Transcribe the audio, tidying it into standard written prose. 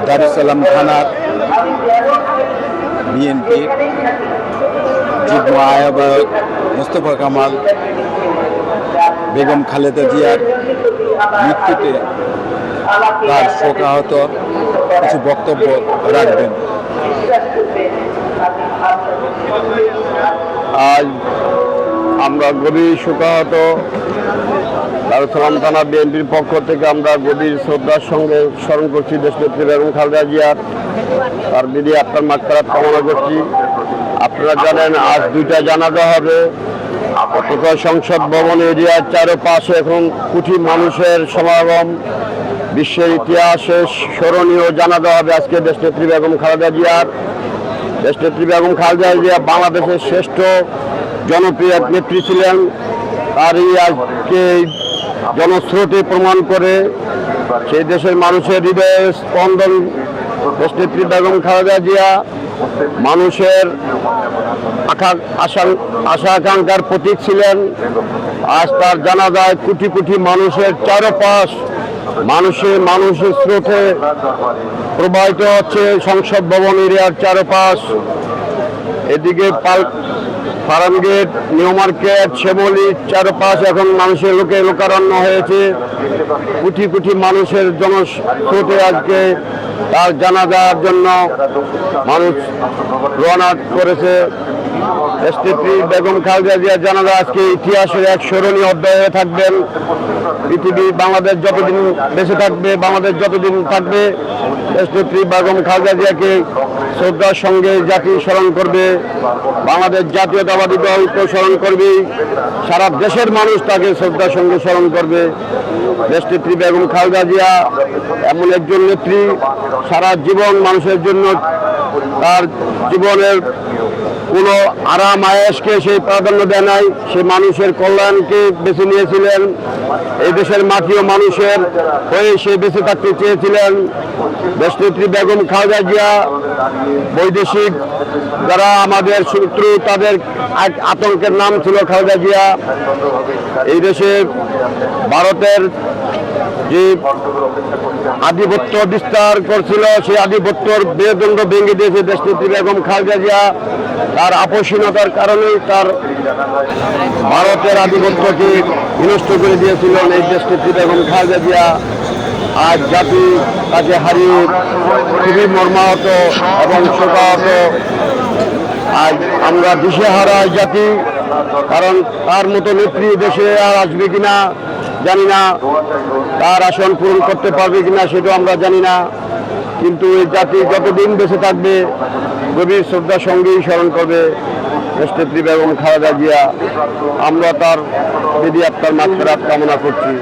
দারুস সালাম থানার বিএনপির যুগ্ম আহ্বায়ক মোস্তফা কামাল বেগম খালেদা জিয়ার মৃত্যুতে তার শোকাহত কিছু বক্তব্য রাখবেন। আজ আমরা গভীর শোকাহত দারুস সালাম থানা বিএনপির পক্ষ থেকে আমরা গভীর শ্রদ্ধার সঙ্গে স্মরণ করছি দেশনেত্রী বেগম খালেদা জিয়ার, তার বিধি আত্মার মাগফিরাত কামনা করছি। আপনারা জানেন আজ দুইটা জানাজা হবে। সংসদ ভবন এরিয়ার চারপাশে এখন কোটি মানুষের সমাগম। বিশ্বের ইতিহাসে স্মরণীয় জানাজা হবে আজকে দেশনেত্রী বেগম খালেদা জিয়ার। দেশনেত্রী বেগম খালেদা জিয়া বাংলাদেশের শ্রেষ্ঠ জনপ্রিয় এক নেত্রী ছিলেন। তারই আজকে জনস্রোতে প্রমাণ করে সেই দেশের মানুষের হৃদয়ের স্পন্দন দেশনেত্রী বেগম খালেদা জিয়া মানুষের আশা আকাঙ্ক্ষার প্রতীক ছিলেন। আজ তার জানাজায় কোটি কোটি মানুষের চারপাশ মানুষের স্রোতে প্রবাহিত হচ্ছে সংসদ ভবন এরিয়ার চারপাশ। এদিকে ফার্মগেট, নিউ মার্কেট, শ্যামলী চারপাশ এখন মানুষের লোকারণ্য হয়েছে। কোটি কোটি মানুষের জনস্রোতে আজকে তার জানাজার জন্য মানুষ রওনা করেছে। দেশনেত্রী বেগম খালেদা জিয়ার জানাজা আজকে ইতিহাসের এক স্মরণীয় অধ্যায় হয়ে থাকবেন। পৃথিবী বাংলাদেশ যতদিন বেঁচে থাকবে, বাংলাদেশ যতদিন থাকবে, দেশনেত্রী বেগম খালেদা জিয়াকে শ্রদ্ধার সঙ্গে জাতি স্মরণ করবে, বাংলাদেশ জাতীয়তাবাদী দলকে স্মরণ করবে, সারা দেশের মানুষ তাকে শ্রদ্ধার সঙ্গে স্মরণ করবে। দেশনেত্রী বেগম খালেদা জিয়া এমন একজন নেত্রী, সারা জীবন মানুষের জন্য তার জীবনের কোনো আরাম আয়েশকে সেই প্রাধান্য দেয় নাই, সে মানুষের কল্যাণকে বেছে নিয়েছিলেন। এই দেশের মাটি ও মানুষের হয়ে সে বেঁচে থাকতে চেয়েছিলেন। দেশনেত্রী বেগম খালেদা জিয়া বৈদেশিক যারা আমাদের শত্রু তাদের এক আতঙ্কের নাম ছিল খালেদা জিয়া। এই দেশে ভারতের যে আধিপত্য বিস্তার করছিল সেই আধিপত্যর মেরুদণ্ড ভেঙে দিয়েছে দেশনেত্রী বেগম খালেদা জিয়া। তার আপোষহীনতার কারণে তার ভারতের আধিপত্যকে বিনষ্ট করে দিয়েছিলেন এই দেশনেত্রী বেগম খালেদা জিয়া। আজ জাতি তাকে হারিয়ে খুবই মর্মাহত এবং শোকাহত। আজ আমরা দিশেহারা জাতি, কারণ তার মতো নেত্রী দেশে আর আসবে কিনা জানি না, তার আসন পূরণ করতে পারবে কিনা সেটাও আমরা জানি না। কিন্তু এই জাতি যতদিন বেঁচে থাকবে গভীর শ্রদ্ধার সঙ্গেই স্মরণ করবে দেশনেত্রী বেগম খালেদা জিয়া। আমরা তার বিধি আত্মার মাগফিরাত কামনা করছি।